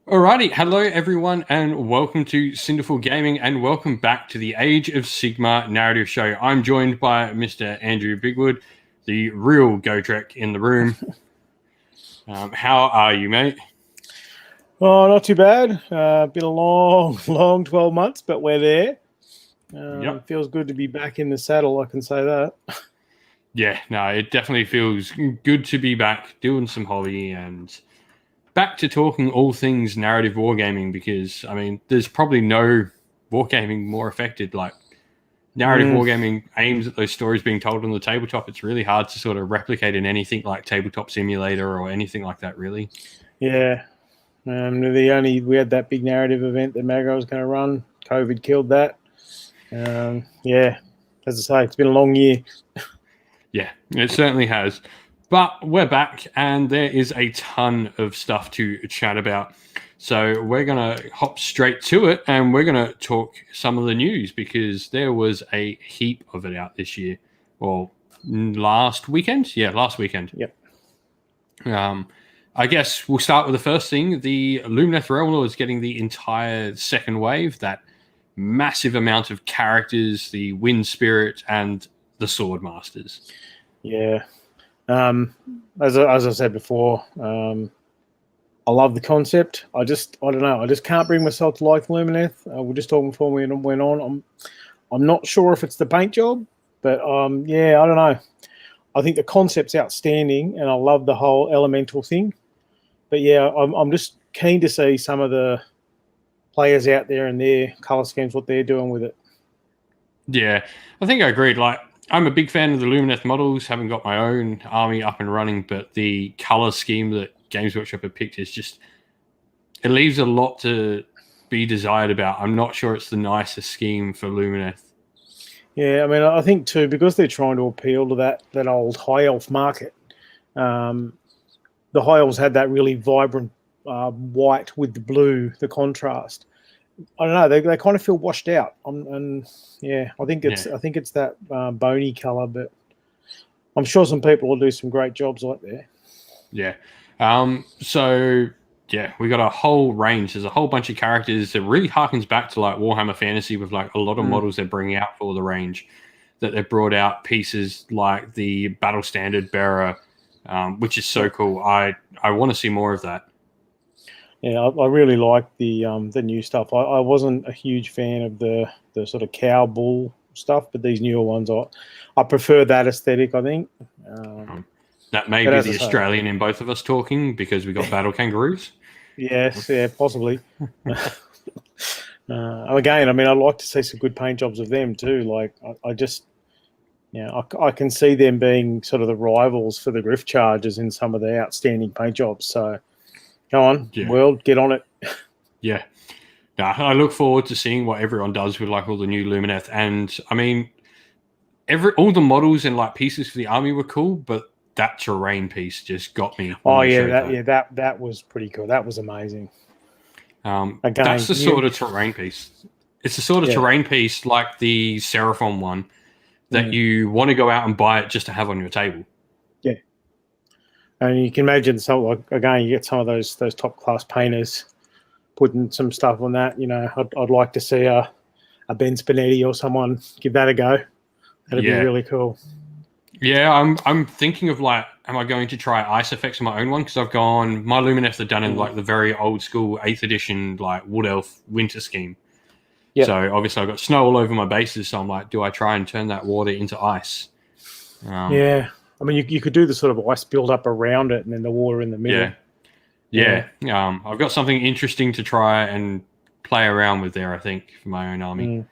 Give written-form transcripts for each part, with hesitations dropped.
Alrighty, hello everyone, and welcome to Cinderful Gaming, and welcome back to the Age of Sigmar Narrative Show. I'm joined by Mr. Andrew Bigwood, the real Gotrek in the room. How are you, mate? Oh, not too bad. Been a long 12 months, but we're there. It feels good to be back in the saddle, I can say that. Yeah, no, it definitely feels good to be back doing some hobby and back to talking all things narrative wargaming, because, I mean, there's probably no wargaming more affected. Like, narrative wargaming aims at those stories being told on the tabletop. It's really hard to sort of replicate in anything like Tabletop Simulator or anything like that, really. Yeah. We had that big narrative event that Magro was going to run. COVID killed that. Yeah, as I say, it's been a long year. Yeah, it certainly has. But we're back, and there is a ton of stuff to chat about. So we're going to hop straight to it, and we're going to talk some of the news, because there was a heap of it out this year. Well, last weekend? Yeah, last weekend. Yep. I guess we'll start with the first thing. The Luminesce Railroad is getting the entire second wave, that massive amount of characters, the Wind Spirit, and the Sword Masters. Yeah. As I said before, I love the concept. I don't know. I just can't bring myself to like Luminesce. We're just talking before we went on. I'm not sure if it's the paint job, but yeah, I don't know. I think the concept's outstanding, and I love the whole elemental thing. But yeah, I'm just keen to see some of the players out there and their color schemes, what they're doing with it. Yeah, I think I agreed. Like, I'm a big fan of the Luminesce models, haven't got my own army up and running, but the color scheme that Games Workshop have picked is just, it leaves a lot to be desired about. I'm not sure it's the nicest scheme for Luminesce. Yeah, I mean, I think too, because they're trying to appeal to that old high elf market. The high elves had that really vibrant white with the blue, the contrast. I don't know. They kind of feel washed out, and yeah, I think it's that bony color, but I'm sure some people will do some great jobs like there. Yeah. So yeah, we got a whole range. There's a whole bunch of characters that really harkens back to like Warhammer Fantasy, with like a lot of models they're bringing out for the range. That they've brought out pieces like the Battle Standard Bearer, which is so cool. I want to see more of that. Yeah, I really like the new stuff. I wasn't a huge fan of the sort of cow bull stuff, but these newer ones, I prefer that aesthetic, I think. That may be the Australian in both of us talking, because we got battle kangaroos. Yes, yeah, possibly. Again, I mean, I'd like to see some good paint jobs of them too. Like, I can see them being sort of the rivals for the Griff Chargers in some of the outstanding paint jobs. So, come on, world, get on it. Yeah. I look forward to seeing what everyone does with like all the new Luminesce. And I mean, all the models and like pieces for the army were cool, but that terrain piece just got me. Oh yeah, that was pretty cool. That was amazing. Again, that's the sort of terrain piece. It's the sort of terrain piece like the Seraphon one that you want to go out and buy it just to have on your table. Yeah. And you can imagine, so like, again, you get some of those top class painters putting some stuff on that. You know, I'd like to see a Ben Spinetti or someone give that a go. That'd be really cool. Yeah, I'm thinking of like, am I going to try ice effects on my own one? Because I've gone, my Luminesce are done in like the very old school 8th edition like Wood Elf winter scheme. Yep. So obviously I've got snow all over my bases. So I'm like, do I try and turn that water into ice? Yeah. I mean, you could do the sort of ice build up around it and then the water in the middle. Yeah. I've got something interesting to try and play around with there, I think, for my own army.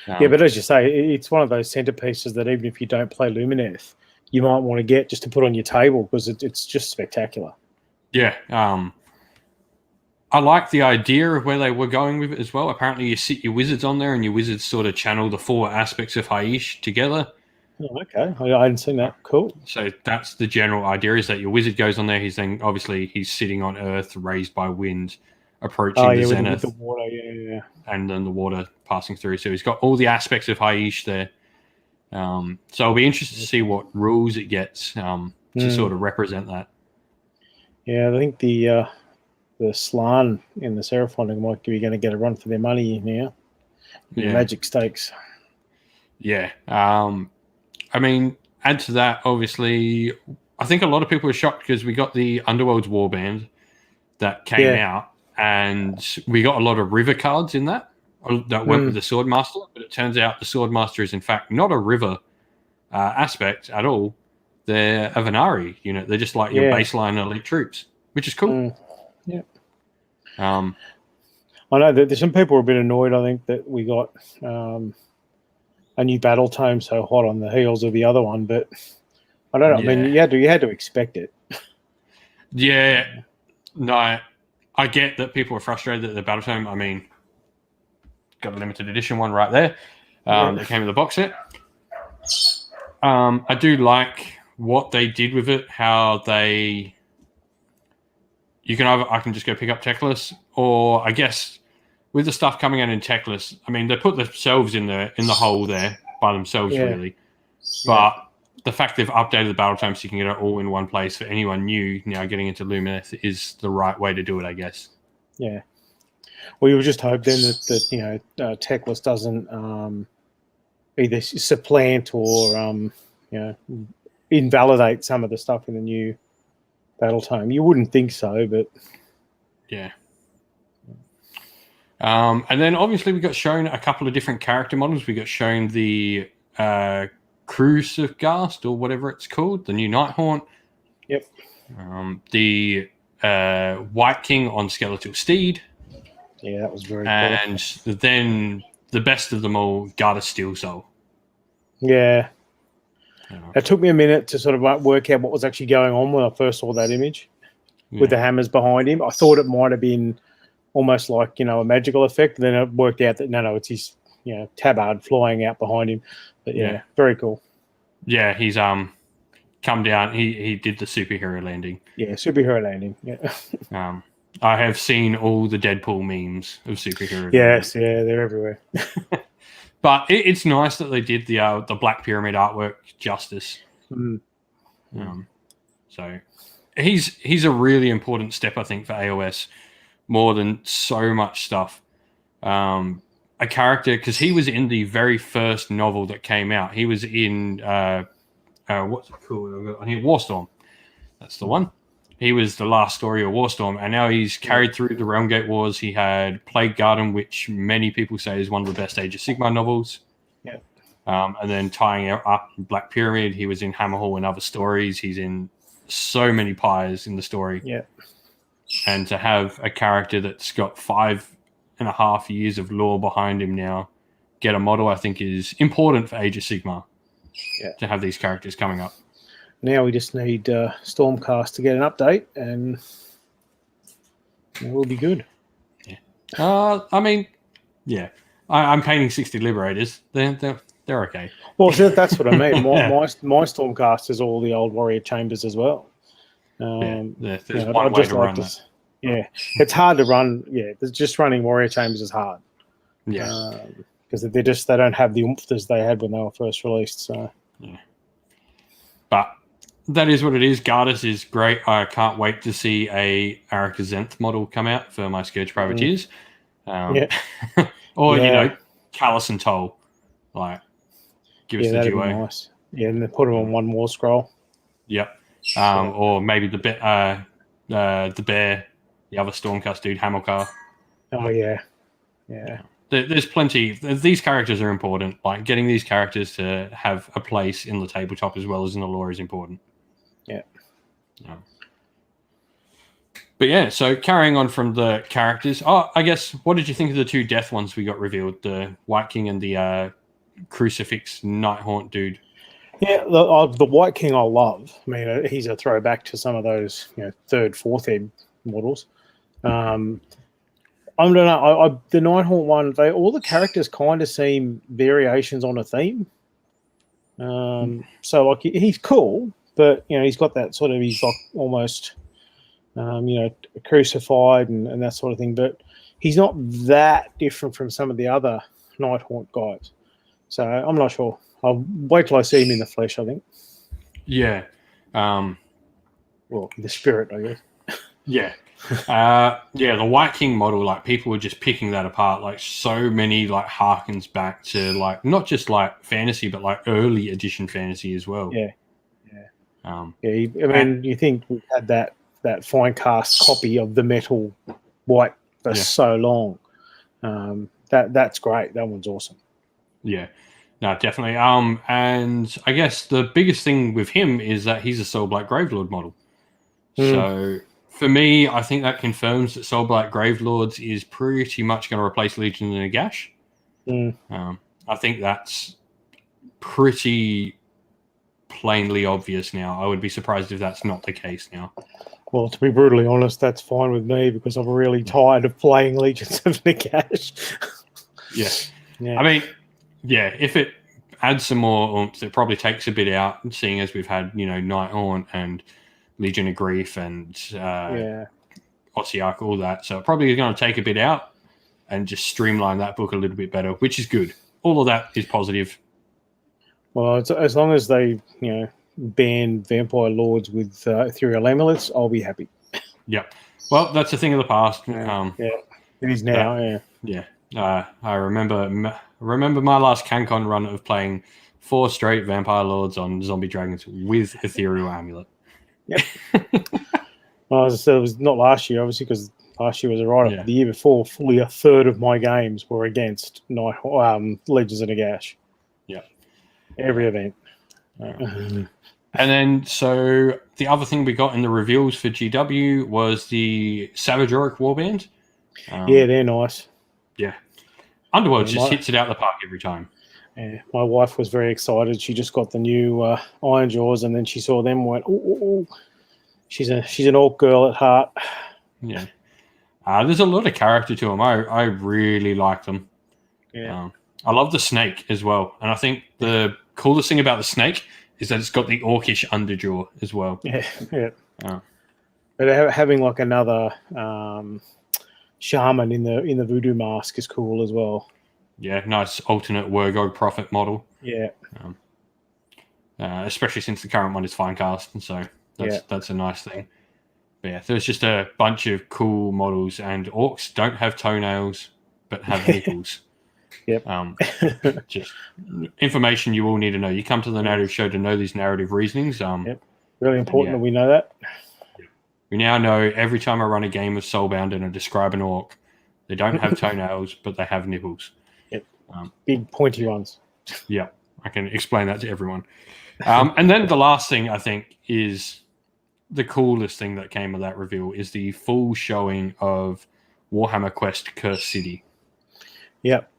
Yeah, but as you say, it's one of those centerpieces that even if you don't play Luminesce, you might want to get just to put on your table, because it's just spectacular. Yeah. I like the idea of where they were going with it as well. Apparently you sit your wizards on there and your wizards sort of channel the 4 aspects of Haish together. Oh, okay. I hadn't seen that. Cool. So that's the general idea, is that your wizard goes on there. He's sitting on Earth, raised by wind, approaching the zenith. With the water, yeah. And then the water passing through. So he's got all the aspects of Haish there. So I'll be interested to see what rules it gets to sort of represent that. Yeah, I think the Slan in the Seraphonic might be going to get a run for their money now. The Magic Stakes. Yeah. I mean, add to that, obviously, I think a lot of people were shocked because we got the Underworld's Warband that came out, and we got a lot of river cards in that went with the Swordmaster, but it turns out the Swordmaster is in fact not a river aspect at all. They're a Venari unit. They're just like your baseline elite troops, which is cool. I know that there's some people are a bit annoyed, I think, that we got a new battle tome so hot on the heels of the other one, but I don't know. I mean, you had to expect it. Yeah. No, I get that people are frustrated that the battle tome, I mean, got a limited edition one right there that came with the box set. I do like what they did with it, how they... I can just go pick up Techless, or I guess with the stuff coming out in Techless, I mean, they put themselves in the hole there by themselves, really. But the fact they've updated the battle time so you can get it all in one place for anyone new now getting into Luminesce is the right way to do it, I guess. Yeah. Well, you would just hope then that Techless doesn't either supplant or invalidate some of the stuff in the new battle tome. You wouldn't think so, but yeah. And then obviously we got shown a couple of different character models. We got shown the Crucifgast or whatever it's called, the new Nighthaunt. Yep. The White King on Skeletal Steed. Yeah, that was very cool. And then the best of them all, Garda Steel Soul. Yeah. It took me a minute to sort of work out what was actually going on when I first saw that image with the hammers behind him. I thought it might have been almost like, a magical effect. Then it worked out that no, it's his, tabard flying out behind him. But very cool. Yeah, he's come down. He did the superhero landing. Yeah, superhero landing. Yeah. I have seen all the Deadpool memes of superhero. Yes, they're everywhere. But it's nice that they did the Black Pyramid artwork justice. So he's a really important step, I think, for AOS, more than so much stuff. A character, because he was in the very first novel that came out. He was in what's it called? I think Warstorm. That's the one. He was the last story of Warstorm, and now he's carried through the Realmgate Wars. He had Plague Garden, which many people say is one of the best Age of Sigmar novels. Yeah. And then tying it up Black Pyramid, he was in Hammerhall and other stories. He's in so many pyres in the story. Yeah. And to have a character that's got 5.5 years of lore behind him now get a model, I think is important for Age of Sigmar. Yeah. To have these characters coming up. Now we just need Stormcast to get an update, and it will be good. Yeah. I mean, yeah. I'm painting 60 Liberators. They're okay. Well, that's what I mean. My Stormcast is all the old Warrior Chambers as well. There's one way to run that. Yeah, it's hard to run. Yeah, just running Warrior Chambers is hard. Yeah. Because they don't have the oomph as they had when they were first released. So. Yeah. But that is what it is. Gardas is great. I can't wait to see a Arakazenth model come out for my Scourge Privateers. Or, Callus and Toll. Like, give us the duo. Be nice. Yeah, and then put them on one more scroll. Yep. Or maybe the bear, the other Stormcast dude, Hamilcar. Oh, yeah. Yeah. There's plenty. These characters are important. Like, getting these characters to have a place in the tabletop as well as in the lore is important. Yeah. But yeah, so carrying on from the characters, I guess, what did you think of the two death ones we got revealed? The White King and the Crucifix Nighthaunt dude. Yeah, the White King I love. I mean, he's a throwback to some of those, third, fourth ed models. I don't know. The Nighthaunt one, all the characters kind of seem variations on a theme. So like he's cool, but he's got that sort of, he's like almost crucified and that sort of thing. But he's not that different from some of the other Nighthaunt guys. So I'm not sure. I'll wait till I see him in the flesh, I think. Yeah. Well, the spirit, I guess. Yeah. Yeah, the White King model, like people were just picking that apart. Like so many like harkens back to like not just like fantasy, but like early edition fantasy as well. Yeah. Yeah. I mean, you think we've had that fine cast copy of the metal white for so long. That's great. That one's awesome. Yeah. No, definitely. And I guess the biggest thing with him is that he's a Soulblight Gravelord model. So for me, I think that confirms that Soulblight Gravelords is pretty much going to replace Legion and Nagash. I think that's pretty plainly obvious now. I would be surprised if that's not the case now. Well, to be brutally honest, that's fine with me because I'm really tired of playing Legions of Nagash. Yeah. I mean, yeah, if it adds some more oomph, it probably takes a bit out, seeing as we've had, Night Haunt and Legion of Grief and Ossiarch, all that. So it probably is going to take a bit out and just streamline that book a little bit better, which is good. All of that is positive. Well, as long as they, ban Vampire Lords with Ethereal Amulets, I'll be happy. Yep. Well, that's a thing of the past. It is now. I remember my last CanCon run of playing 4 straight Vampire Lords on Zombie Dragons with Ethereal Amulet. Yep. Well, as I said, it was not last year, obviously, because last year was a write-up. Yeah. The year before, fully a third of my games were against Legions of Nagash. Yeah. Every event. And then, so the other thing we got in the reveals for GW was the Savageric Warband. Yeah, they're nice. Yeah. Underworld just hits it out the park every time. Yeah, my wife was very excited. She just got the new Iron Jaws, and then she saw them and went, "Oh, she's an orc girl at heart." Yeah. There's a lot of character to them. I really like them. Yeah. I love the snake as well. And I think the coolest thing about the snake is that it's got the orcish underjaw as well. Yeah. But having like another shaman in the voodoo mask is cool as well. Yeah, nice alternate Wergog Prophet model. Yeah. Especially since the current one is Finecast, and so that's a nice thing. But yeah, there's just a bunch of cool models, and orcs don't have toenails, but have nipples. Yep. Just information you all need to know. You come to the narrative show to know these narrative reasonings. Yep. Really important that we know that. We now know every time I run a game of Soulbound and I describe an orc, they don't have toenails, but they have nipples. Yep. Big pointy ones. Yeah, I can explain that to everyone. And then the last thing I think is the coolest thing that came of that reveal is the full showing of Warhammer Quest Curse City. Yep.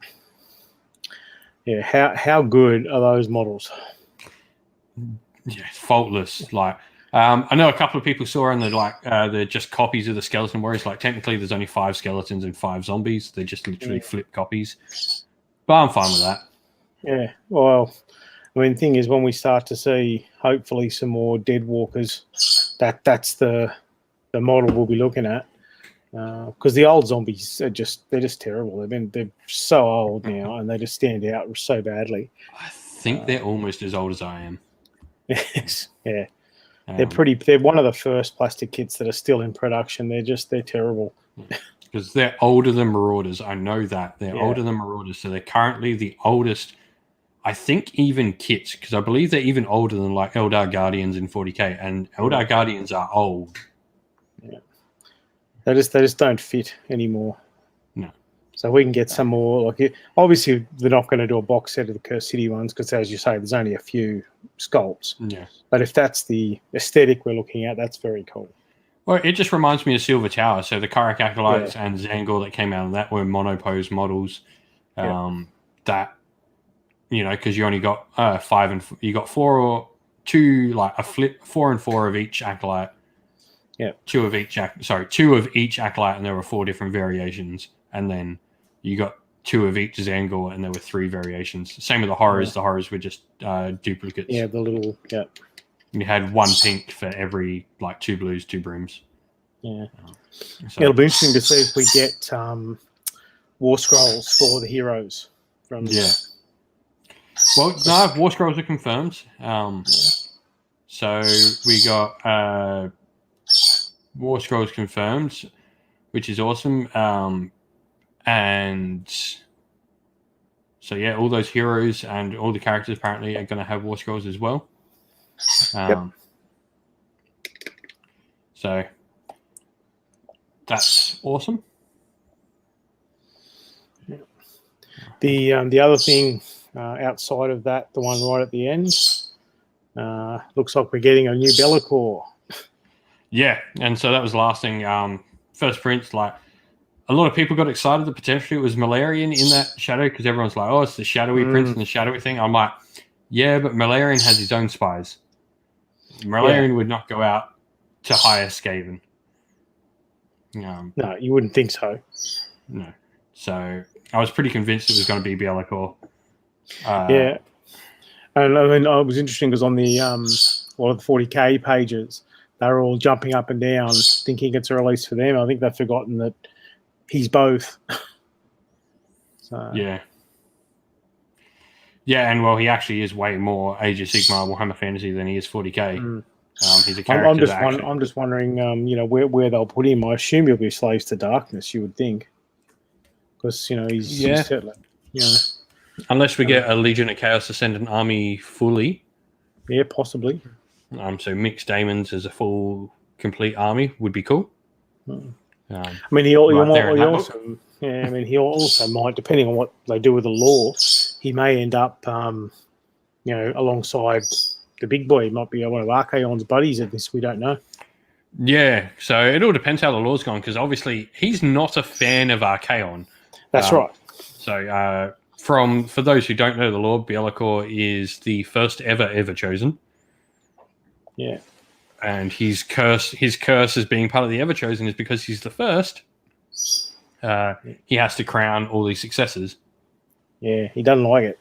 Yeah, how good are those models? Yeah, faultless. Like, I know a couple of people saw, and they're just copies of the Skeleton Warriors. Like, technically, there's only 5 skeletons and 5 zombies. They're just literally flip copies. But I'm fine with that. Yeah. Well, I mean, the thing is, when we start to see, hopefully, some more Dead Walkers, that's the model we'll be looking at. Because the old zombies they're just terrible. They're so old now, and they just stand out so badly. I think they're almost as old as I am. Yes, yeah. They're one of the first plastic kits that are still in production. They're terrible. Because they're older than Marauders. I know that. They're older than Marauders. So they're currently the oldest, I think, even kits, because I believe they're even older than like Eldar Guardians in 40k, and Eldar Guardians are old. Yeah. They just don't fit anymore. No. So we can get some more. Obviously, they're not going to do a box set of the Curse City ones because, as you say, there's only a few sculpts. Yeah. But if that's the aesthetic we're looking at, that's very cool. Well, it just reminds me of Silver Tower. So the Karak Acolytes and Zangor that came out of that were monopose models. That, because you only got 5 and you got 4 or 2, like a flip 4 and 4 of each acolyte. Yeah, 2 of each acolyte, and there were 4 different variations. And then you got 2 of each Zangor, and there were 3 variations. Same with the horrors. The horrors were just duplicates. Yeah, the little You had 1 pink for every 2 blues, 2 brims. Yeah, it'll be interesting to see if we get war scrolls for the heroes from. Yeah. Well, no, war scrolls are confirmed. So we got War Scrolls confirmed, which is awesome. And so, yeah, all those heroes and all the characters apparently are going to have War Scrolls as well. Yep. So that's awesome. The other thing outside of that, the one right at the end, looks like we're getting a new Be'lakor. Yeah, and so that was the last thing. First Prince, like a lot of people got excited that potentially it was Malarian in that shadow because everyone's like, oh, it's the shadowy prince and the shadowy thing. I'm like, yeah, but Malarian has his own spies. Malarian would not go out to hire Skaven. No, you wouldn't think so. No. So I was pretty convinced it was going to be Be'lakor. Yeah. And I mean, it was interesting because on the one of the 40k pages, they were all jumping up and down thinking it's a release for them. I think they've forgotten that he's both. So. Yeah. Yeah, and well, he actually is way more Age of Sigmar Warhammer Fantasy than he is 40k. He's a character. I'm just wondering, where they'll put him. I assume he'll be Slaves to Darkness. You would think, because he's certainly, unless we get a Legion of Chaos Ascendant army fully. Yeah, possibly. So mixed Daemons as a full complete army would be cool. I mean, he also might, depending on what they do with the lore, he may end up, alongside the big boy. He might be one of Archaon's buddies at this. We don't know. Yeah, so it all depends how the lore's gone, because obviously he's not a fan of Archaon. That's right. So for those who don't know the lore, Be'lakor is the first ever chosen. Yeah. And his curse as being part of the Everchosen is because he's the first. He has to crown all these successors. Yeah, he doesn't like it.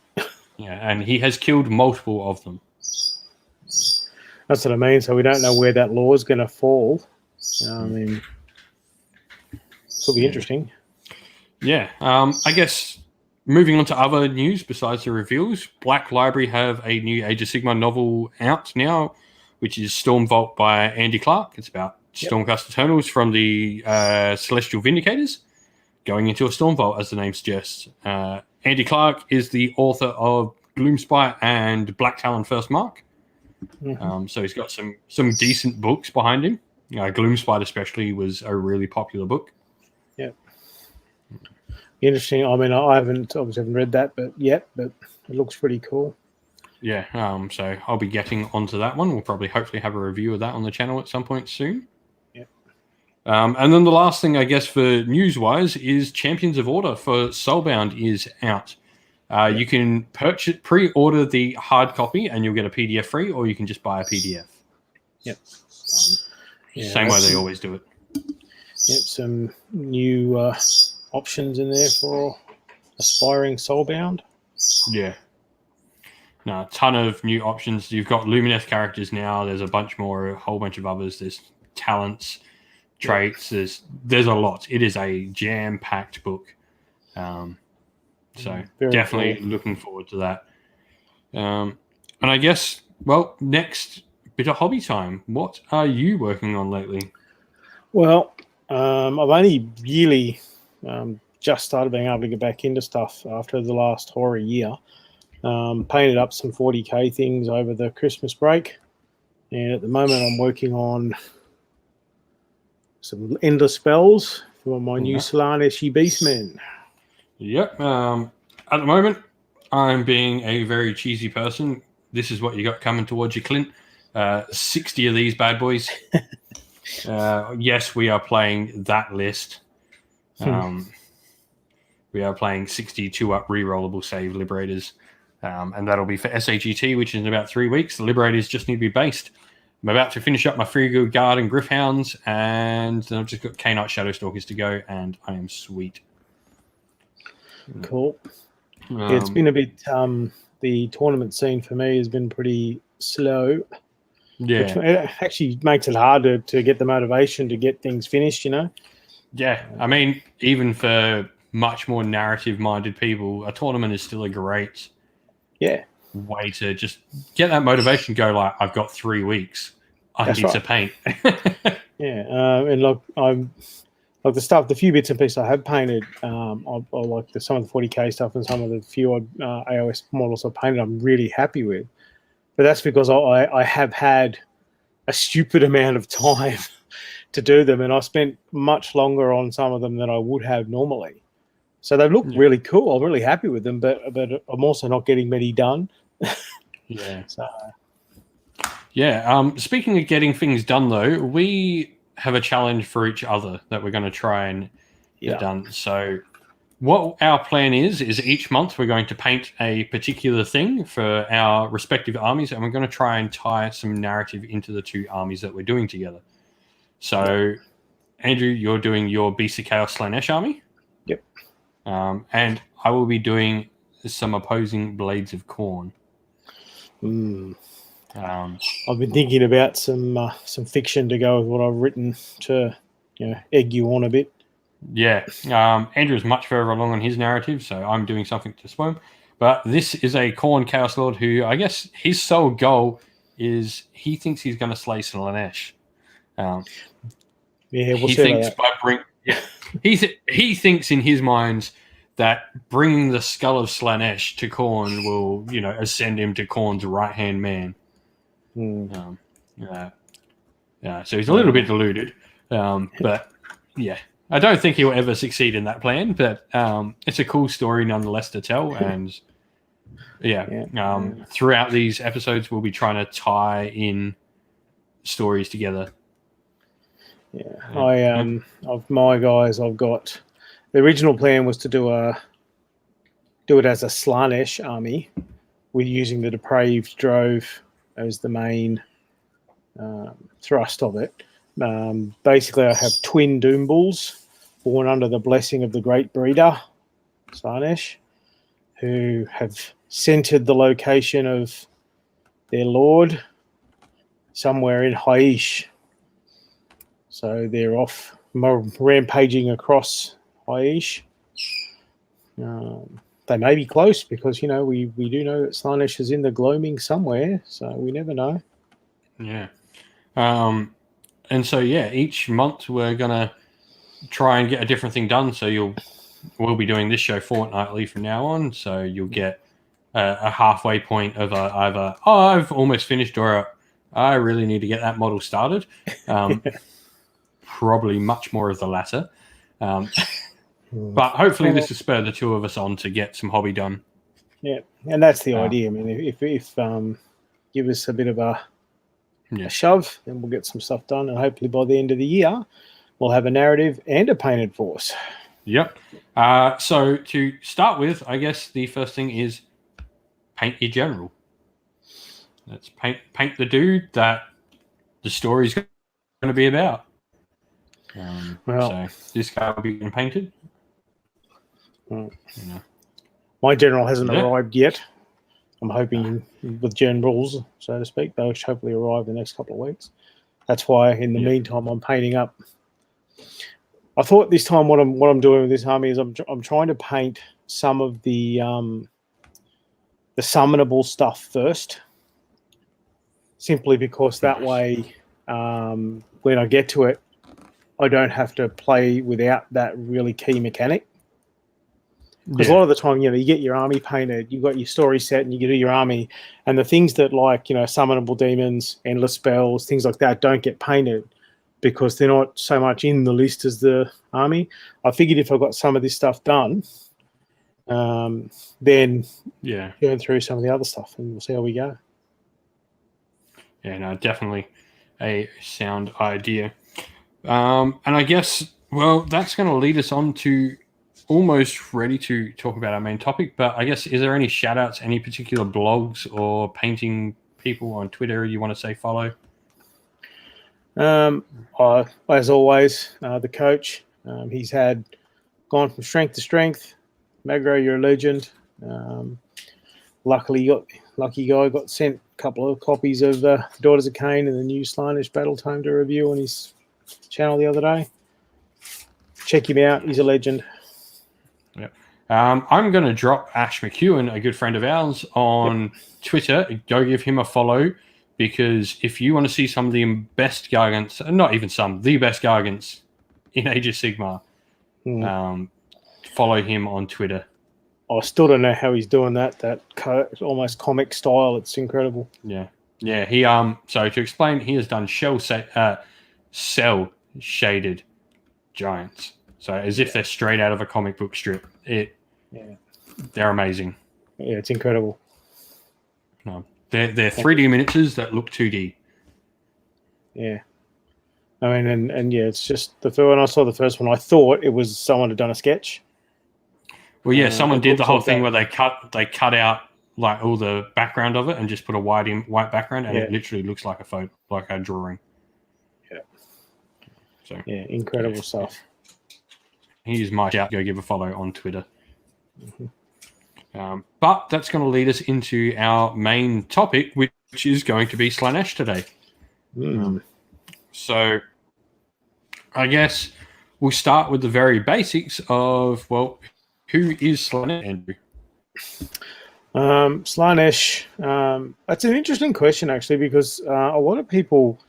Yeah, and he has killed multiple of them. That's what I mean. So we don't know where that law is going to fall. I mean, it'll be interesting. Yeah, I guess moving on to other news besides the reveals, Black Library have a new Age of Sigmar novel out now, which is Stormvault by Andy Clark. It's about Stormcast Eternals from the Celestial Vindicators going into a Stormvault, as the name suggests. Andy Clark is the author of Gloomspite and Black Talon First Mark. So he's got some decent books behind him. Gloomspite especially was a really popular book. Yeah. Interesting. I mean, I haven't read that yet, but it looks pretty cool. Yeah, so I'll be getting onto that one. We'll probably hopefully have a review of that on the channel at some point soon. Yeah. And then the last thing, I guess, for news-wise is Champions of Order for Soulbound is out. You can pre-order the hard copy and you'll get a PDF free, or you can just buy a PDF. Yep. Same way they always do it. Yep, some new options in there for aspiring Soulbound. Yeah. No, a ton of new options. You've got Luminesce characters now. There's a bunch more, a whole bunch of others. There's talents, traits. There's a lot. It is a jam-packed book. So Very definitely cool. Looking forward to that. And I guess, well, next bit of hobby time. What are you working on lately? Well, I've only really just started being able to get back into stuff after the last horror year. Painted up some 40k things over the Christmas break, and at the moment I'm working on some endless spells for my new Slaanesh Beastmen. Yep. At the moment, I'm being a very cheesy person. This is what you got coming towards you, Clint. 60 of these bad boys. Yes, we are playing that list. We are playing 62-up rerollable save Liberators. And that'll be for SAGT, which is in about 3 weeks. The Liberators just need to be based. I'm about to finish up my Free Guard and Griffhounds, and then I've just got K-Knight Shadowstalkers to go, and I am sweet. Cool. It's been a bit... the tournament scene for me has been pretty slow. Yeah. Which actually makes it harder to get the motivation to get things finished, Yeah. I mean, even for much more narrative-minded people, a tournament is still a great... way to just get that motivation, go like, I've got 3 weeks. I need to paint. Yeah, and look, I'm like the few bits and pieces I have painted. I like some of the 40k stuff and some of the few AOS models I've painted. I'm really happy with, but that's because I have had a stupid amount of time to do them, and I spent much longer on some of them than I would have normally. So they look really cool. I'm really happy with them, but I'm also not getting many done. Yeah. So. Yeah. Speaking of getting things done, though, we have a challenge for each other that we're going to try and get done. So what our plan is each month we're going to paint a particular thing for our respective armies, and we're going to try and tie some narrative into the two armies that we're doing together. So, Andrew, you're doing your Beast of Chaos Slaanesh army. Yep. And I will be doing some opposing Blades of Khorne. I've been thinking about some fiction to go with what I've written to, egg you on a bit. Yeah, Andrew's much further along on his narrative, so I'm doing something to spoil him. But this is a Khorne Chaos Lord who, I guess, his sole goal is he thinks he's going to slay Slaanesh. We'll he thinks he thinks in his mind that bringing the skull of Slaanesh to Khorne will, ascend him to Khorne's right-hand man. So he's a little bit deluded, but yeah, I don't think he'll ever succeed in that plan. But it's a cool story nonetheless to tell, and throughout these episodes, we'll be trying to tie in stories together. Of my guys, I've got the original plan was to do it as a Slaanesh army, with using the Depraved Drove as the main thrust of it. Basically, I have twin Doom Bulls born under the blessing of the Great Breeder, Slaanesh, who have centered the location of their lord somewhere in Haish. So they're off rampaging across Haish. They may be close because, we do know that Slaanesh is in the gloaming somewhere, so we never know. Yeah. And so, each month we're going to try and get a different thing done. So we'll be doing this show fortnightly from now on. So you'll get a halfway point of either, I've almost finished, or I really need to get that model started. Probably much more of the latter. But hopefully this will spur the two of us on to get some hobby done. Yeah, and that's the idea. I mean, if give us a bit of a shove, then we'll get some stuff done, and hopefully by the end of the year, we'll have a narrative and a painted force. Yep. So to start with, I guess the first thing is paint your general. Let's paint the dude that the story's going to be about. So this guy will be getting painted. My general hasn't arrived yet. I'm hoping with generals, so to speak, they'll hopefully arrive in the next couple of weeks. That's why, in the meantime, I'm painting up. I thought this time what I'm doing with this army is I'm trying to paint some of the summonable stuff first, simply because that way, when I get to it, I don't have to play without that really key mechanic. Because a lot of the time, you get your army painted, you've got your story set, and you do your army, and the things that summonable demons, endless spells, things like that don't get painted because they're not so much in the list as the army. I figured if I got some of this stuff done, then going through some of the other stuff, and we'll see how we go. Yeah, no, definitely a sound idea. And I guess, that's going to lead us on to almost ready to talk about our main topic. But I guess, is there any shout outs, any particular blogs or painting people on Twitter you want to say follow? As always, the coach, he's gone from strength to strength. Magro, you're a legend. Lucky guy got sent a couple of copies of Daughters of Cain and the new Slaanesh Battle Tome to review on his channel the other day. Check him out. He's a legend. Yep. I'm going to drop Ash McEwen, a good friend of ours, on Twitter. Go give him a follow. because if you want to see some of the best Gargants, not even some, the best Gargants in Age of Sigmar, follow him on Twitter. I still don't know how he's doing that. Almost comic style. It's incredible. Yeah. He So to explain, he has done cell shaded giants. So as if they're straight out of a comic book strip. They're amazing. Yeah, it's incredible. No, they're 3D miniatures that look 2D. Yeah. I mean, and it's just when I saw the first one, I thought it was someone had done a sketch. Well, yeah, someone did the whole thing where they cut out like all the background of it and just put a white background, and it literally looks like a photo, like a drawing. Yeah. So incredible stuff. Here's my shout. Go give a follow on Twitter. But that's going to lead us into our main topic, which is going to be Slaanesh today. So I guess we'll start with the very basics of, well, who is Slaanesh, Andrew? Slaanesh, that's an interesting question, actually, because a lot of people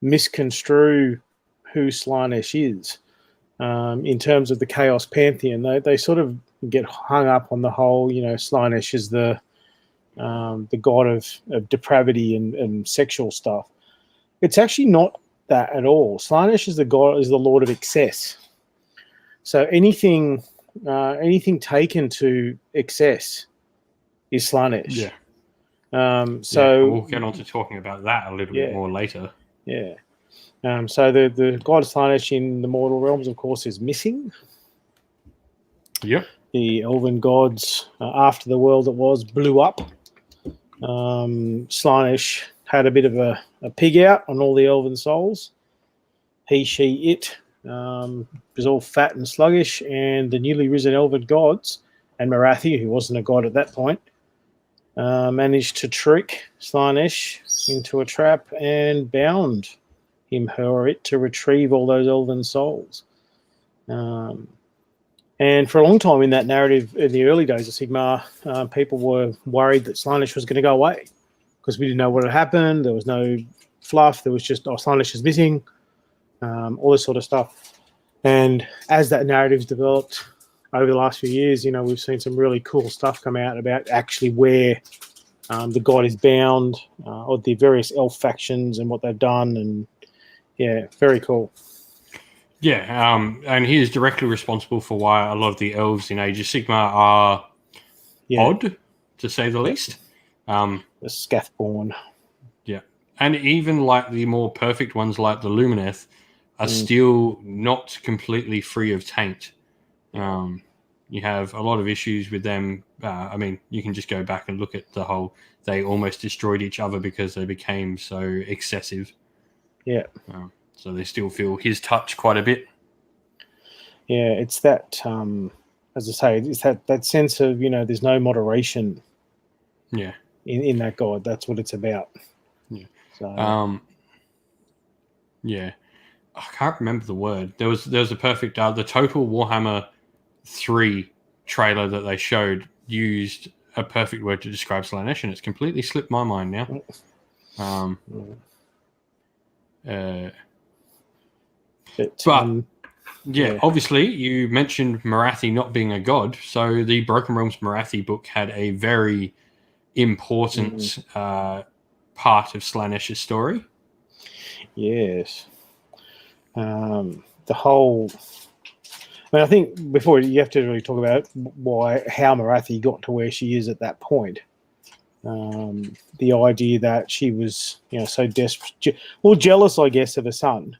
misconstrue who Slaanesh is in terms of the Chaos Pantheon. They sort of get hung up on the whole, Slaanesh is the god of depravity and sexual stuff. It's actually not that at all. Slaanesh is the Lord of excess. So anything taken to excess is Slaanesh. Yeah. So we'll get on to talking about that a little bit more later. Yeah. So the god Slaanesh in the mortal realms, of course, is missing. Yep. The elven gods, after the world that was, blew up. Slaanesh had a bit of a pig out on all the elven souls. He, she, it was all fat and sluggish, and the newly risen elven gods and Marathi, who wasn't a god at that point, managed to trick Slaanesh into a trap and bound him, her, or it to retrieve all those elven souls. And for a long time in that narrative, in the early days of Sigmar, people were worried that Slaanesh was going to go away because we didn't know what had happened. There was no fluff. There was just, Slaanesh is missing, all this sort of stuff. And as that narrative's developed over the last few years, we've seen some really cool stuff come out about actually where the god is bound, or the various elf factions and what they've done. And yeah, very cool. Yeah, and he is directly responsible for why a lot of the elves in Age of Sigmar are odd, to say the least. The Scathborn. Yeah, and even like the more perfect ones, like the Luminesce, are still not completely free of taint. You have a lot of issues with them. I mean, you can just go back and look at the whole, they almost destroyed each other because they became so excessive. Yeah. So they still feel his touch quite a bit. Yeah, it's that, as I say, it's that sense of, there's no moderation. Yeah. In that god, that's what it's about. Yeah. So, yeah. I can't remember the word. There was a perfect, the Total Warhammer 3 trailer that they showed used a perfect word to describe Slaanesh, and it's completely slipped my mind now. Obviously, you mentioned Marathi not being a god, so the Broken Realms Marathi book had a very important part of Slaanesh's story. Yes. The whole... I think before you have to really talk about how Marathi got to where she is at that point. The idea that she was, so desperate, jealous, I guess, of her son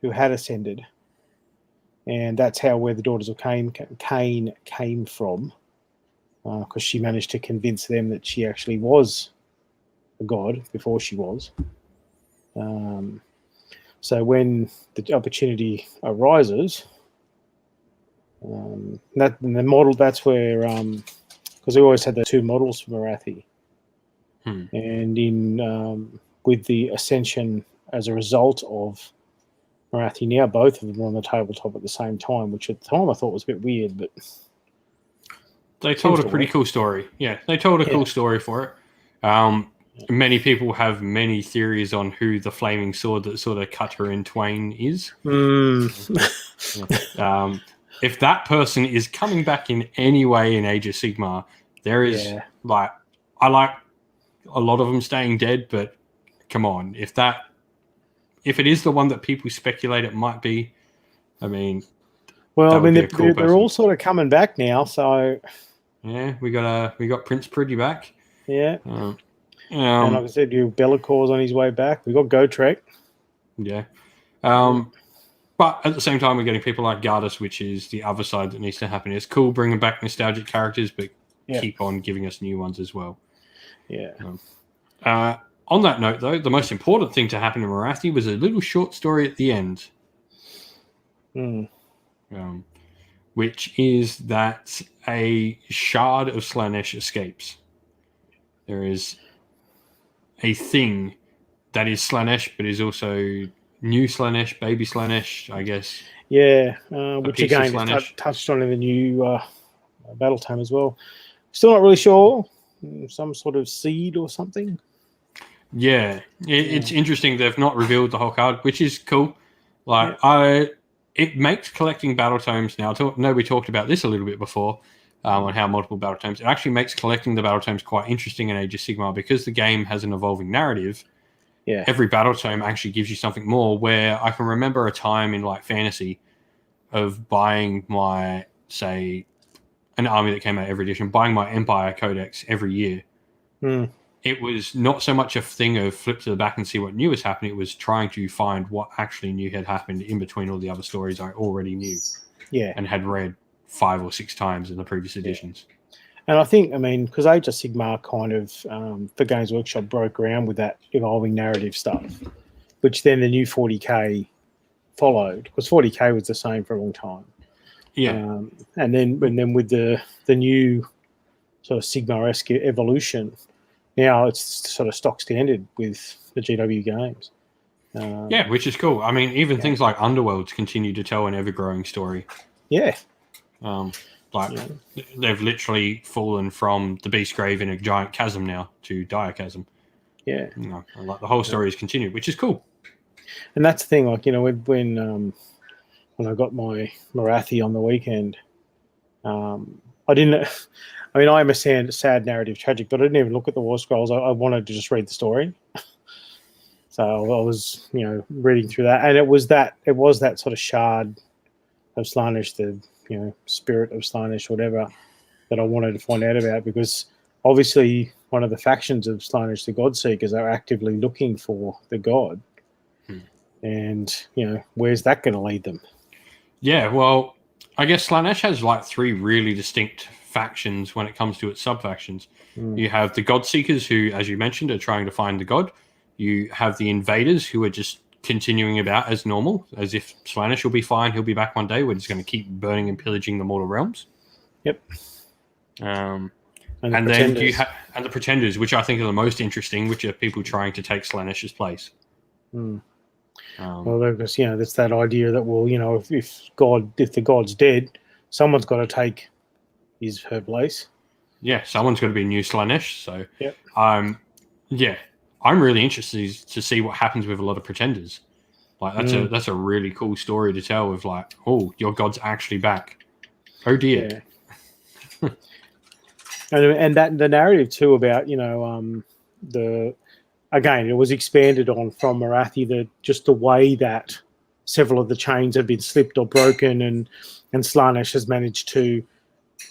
who had ascended, and that's where the Daughters of Cain came from, because she managed to convince them that she actually was a god before she was. So when the opportunity arises, that's where, because we always had the two models for Marathi, and in with the ascension as a result of Marathi, now both of them are on the tabletop at the same time, which at the time I thought was a bit weird, but they told a pretty cool story. Yeah, they told a cool story for it. many people have many theories on who the flaming sword that sort of cut her in twain is. If that person is coming back in any way in Age of Sigmar, there is I like a lot of them staying dead, but come on, if it is the one that people speculate it might be, I mean, they're all sort of coming back now, so yeah, we got Prince Pretty back. Yeah. And like I said, Bellacor's on his way back. We got Gotrek. Yeah. But at the same time, we're getting people like Gardas, which is the other side that needs to happen. It's cool bringing back nostalgic characters, but keep on giving us new ones as well. Yeah. On that note, though, the most important thing to happen in Morathi was a little short story at the end. Which is that a shard of Slaanesh escapes. There is a thing that is Slaanesh, but is also new Slaanesh, baby Slaanesh, I guess. Yeah, which again is touched on in the new battle tome as well. Still not really sure. Some sort of seed or something. Yeah, it's interesting. They've not revealed the whole card, which is cool. It makes collecting battle tomes now. We talked about this a little bit before on how multiple battle tomes. It actually makes collecting the battle tomes quite interesting in Age of Sigmar because the game has an evolving narrative. Yeah. Every battle tome actually gives you something more. Where I can remember a time in like fantasy of buying my, say, an army that came out every edition, buying my Empire Codex every year. It was not so much a thing of flip to the back and see what new was happening. It was trying to find what actually new had happened in between all the other stories I already knew. Yeah. And had read 5 or 6 times in the previous editions. And I think, because Age of Sigmar kind of, for Games Workshop, broke ground with that evolving narrative stuff, which then the new 40K followed, because 40K was the same for a long time. Yeah. And then with the new sort of Sigmar-esque evolution, now it's sort of stock standard with the GW games. Which is cool. I mean, even things like Underworlds continue to tell an ever-growing story. Yeah. They've literally fallen from the Beast Grave in a giant chasm now to dire chasm. Yeah. Like the whole story has continued, which is cool. And that's the thing, like, when I got my Morathi on the weekend, I didn't. I am a sad narrative tragic, but I didn't even look at the War Scrolls. I wanted to just read the story. So I was, reading through that, and it was that sort of shard of Slaanesh, the spirit of Slaanesh, whatever, that I wanted to find out about, because obviously one of the factions of Slaanesh, the Godseekers, are actively looking for the god, and where's that going to lead them? Yeah, well, I guess Slaanesh has like 3 really distinct factions when it comes to its sub-factions. You have the Godseekers, who, as you mentioned, are trying to find the god. You have the Invaders, who are just continuing about as normal, as if Slaanesh will be fine, he'll be back one day, we're just going to keep burning and pillaging the mortal realms. Yep. And then you have the Pretenders, which I think are the most interesting, which are people trying to take Slaanesh's place. Well, because that's that idea that, well, if the god's dead, someone's got to take her place. Yeah, someone's got to be new Slaanesh. So, yep. I'm really interested to see what happens with a lot of Pretenders. Like that's a really cool story to tell. Of like, oh, your god's actually back. Oh dear. Yeah. and that the narrative too about again, it was expanded on from Morathi, just the way that several of the chains have been slipped or broken, and Slaanesh has managed to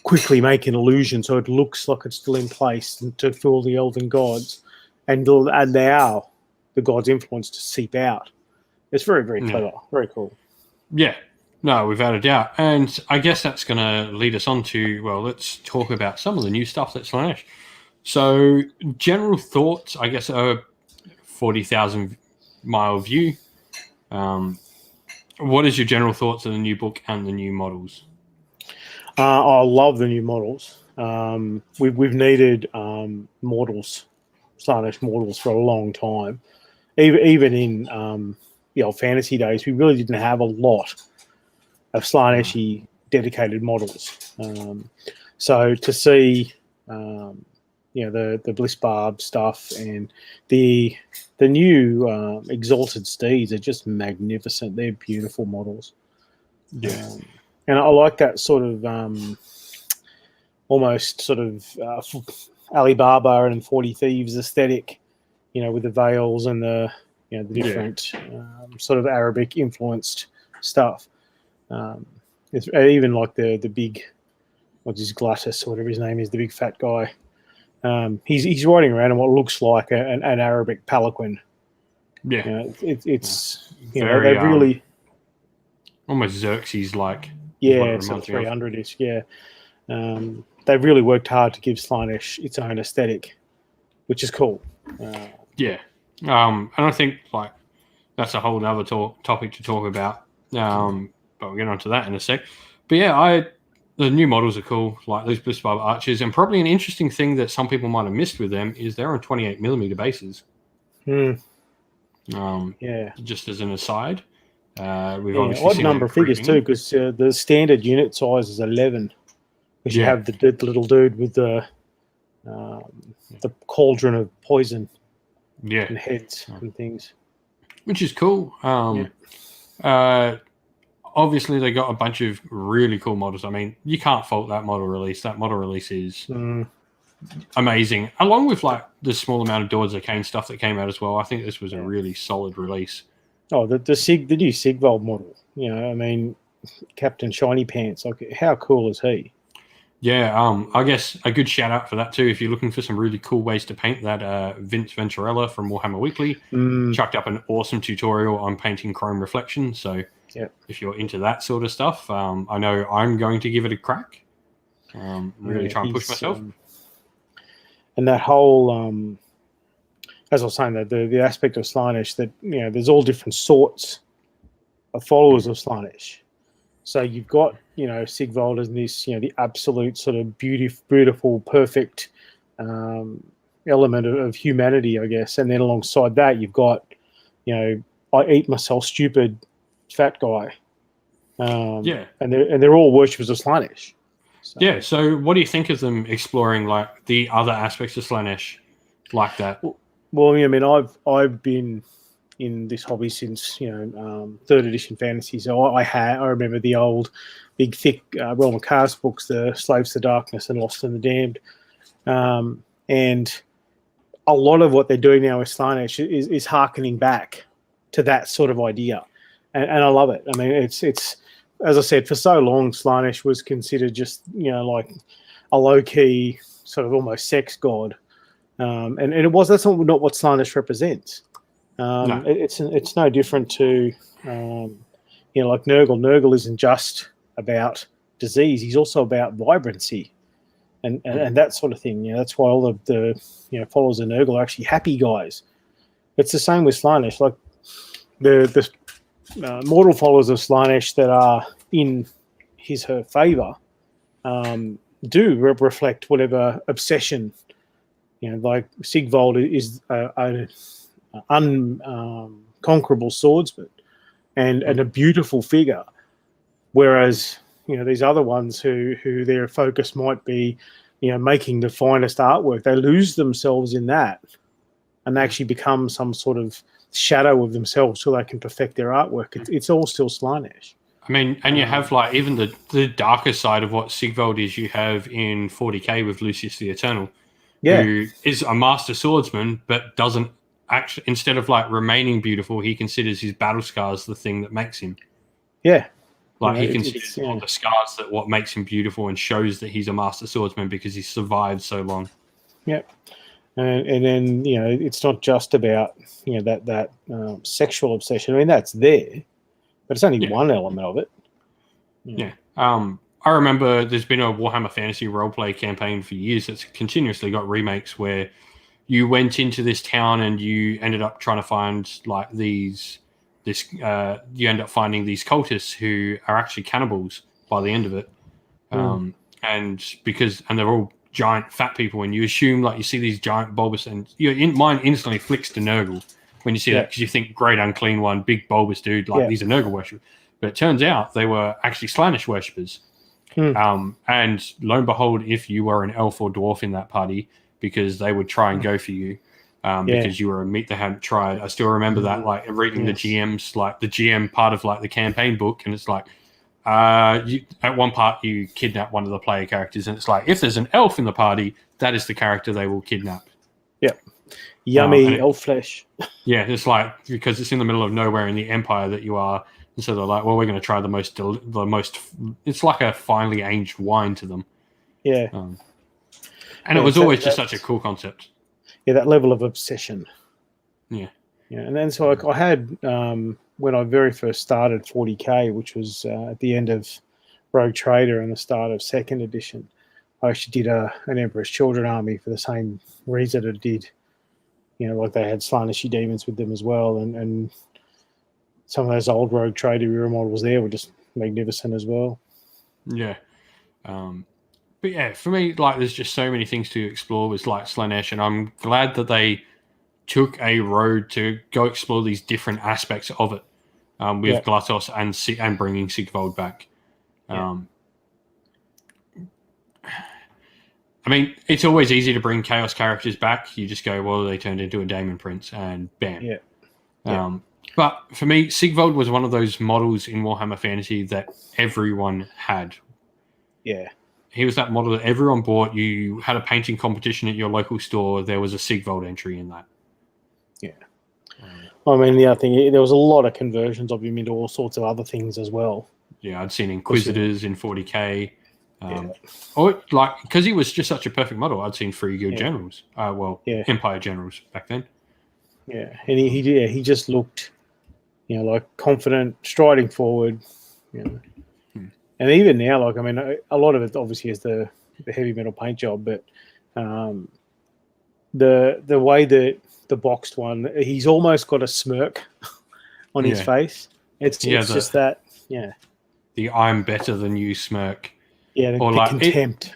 quickly make an illusion so it looks like it's still in place to fool the elven gods, and allow the gods' influence to seep out. It's very, very clever. Very cool. Yeah. No, without a doubt. And I guess that's going to lead us on to, well, let's talk about some of the new stuff that's Slaanesh. So, general thoughts, I guess, a 40,000-mile view. What is your general thoughts on the new book and the new models? I love the new models. We've needed mortals, Slaanesh mortals, for a long time. Even in the old fantasy days, we really didn't have a lot of Slaaneshi dedicated models. So to see the Bliss Barb stuff, and the new Exalted Steeds are just magnificent. They're beautiful models. Yeah. And I like that sort of almost sort of Alibaba and 40 Thieves aesthetic, with the veils and the the different sort of Arabic influenced stuff. It's even like the big, what's his Gluttus or whatever his name is, the big fat guy. He's riding around in what looks like an Arabic palanquin. Yeah, it's very they really almost Xerxes like. Yeah, sort of 300-ish. Yeah, they've really worked hard to give Slaanesh its own aesthetic, which is cool. Yeah, and I think like that's a whole other topic to talk about. But we'll get onto that in a sec. But yeah, the new models are cool, like those Bliss Barb archers, and probably an interesting thing that some people might have missed with them is they're on 28mm bases. Just as an aside. We've obviously odd seen number of figures too, because the standard unit size is 11. Because you have the little dude with the cauldron of poison, and heads and things, which is cool. Obviously, they got a bunch of really cool models. I mean, you can't fault that model release. That model release is amazing, along with like the small amount of Daughters of Cain stuff that came out as well. I think this was a really solid release. Oh, the new Sigvald model. I mean, Captain Shiny Pants. Like, how cool is he? Yeah, I guess a good shout out for that too. If you're looking for some really cool ways to paint that, Vince Venturella from Warhammer Weekly chucked up an awesome tutorial on painting chrome reflection. So if you're into that sort of stuff, I know I'm going to give it a crack. Really try and push myself. And that whole, as I was saying, the aspect of Slaanesh that there's all different sorts of followers of Slaanesh. So you've got, Sigvald as this, the absolute sort of beautiful, perfect element of humanity, I guess. And then alongside that, you've got, I eat myself stupid fat guy. And they're all worshippers of Slaanesh. So. Yeah. So what do you think of them exploring like the other aspects of Slaanesh like that? Well, I mean, I've been in this hobby since 3rd edition fantasy. So I remember the old big thick Realm of Chaos books, the Slaves to Darkness and Lost and the Damned, and a lot of what they're doing now with Slaanesh is harkening back to that sort of idea, and I love it. I mean, it's as I said, for so long Slaanesh was considered just like a low key sort of almost sex god, and that's not what Slaanesh represents. No. It's no different to like Nurgle. Nurgle isn't just about disease; he's also about vibrancy, and that sort of thing. That's why all the followers of Nurgle are actually happy guys. It's the same with Slaanesh. Like the mortal followers of Slaanesh that are in her favor do reflect whatever obsession. Like Sigvald is unconquerable swordsman and a beautiful figure, whereas these other ones who their focus might be making the finest artwork, they lose themselves in that and actually become some sort of shadow of themselves so they can perfect their artwork. It's all still Slaanesh. I mean, and you have like even the darker side of what Sigvald is. You have in 40k with Lucius the Eternal, who is a master swordsman but doesn't actually, instead of like remaining beautiful, he considers his battle scars the thing that makes him. Yeah. Like he considers all the scars that what makes him beautiful and shows that he's a master swordsman because he's survived so long. Yeah. And then, it's not just about, that sexual obsession. I mean, that's there, but it's only one element of it. Yeah. I remember there's been a Warhammer Fantasy roleplay campaign for years that's continuously got remakes where you went into this town and you ended up trying to find like you end up finding these cultists who are actually cannibals by the end of it. And they're all giant fat people, and you assume like you see these giant bulbous, and your mind instantly flicks to Nurgle when you see that, because you think great unclean one, big bulbous dude, like these are Nurgle worshippers. But it turns out they were actually Slaanesh worshippers. And lo and behold, if you were an elf or dwarf in that party, because they would try and go for you because you were a meat they hadn't tried. I still remember that, like reading the GM's, like the GM part of like the campaign book, and it's like at one part you kidnap one of the player characters, and it's like if there's an elf in the party, that is the character they will kidnap. Yep. Yummy elf flesh. Yeah, it's like because it's in the middle of nowhere in the empire that you are, and so they're like, well, we're going to try the most. It's like a finely aged wine to them. Yeah. And it was always just such a cool concept. Yeah, that level of obsession. Yeah. Yeah, and then so I had when I very first started 40k, which was at the end of Rogue Trader and the start of 2nd edition, I actually did an Emperor's Children army for the same reason it did. You know, like they had Slaaneshi demons with them as well, and some of those old Rogue Trader remodels there were just magnificent as well. Yeah. But yeah, for me, like, there's just so many things to explore with like Slaanesh, and I'm glad that they took a road to go explore these different aspects of it with Glatos and bringing Sigvold back. I mean, it's always easy to bring Chaos characters back. You just go, well, they turned into a Daemon Prince, and bam. But for me, Sigvold was one of those models in Warhammer Fantasy that everyone had. Yeah. He was that model that everyone bought. You had a painting competition at your local store. There was a Sigvold entry in that. Yeah. I mean, the other thing, there was a lot of conversions of him into all sorts of other things as well. Yeah, I'd seen Inquisitors in 40k. Or like, because he was just such a perfect model, I'd seen Free Guild Generals. Empire Generals back then. Yeah, and he just looked, you know, like confident, striding forward. You know. And even now, like, I mean, a lot of it obviously is the heavy metal paint job, but the way that the boxed one, he's almost got a smirk on his face. It's just that, the I'm better than you smirk. Yeah, or the like contempt.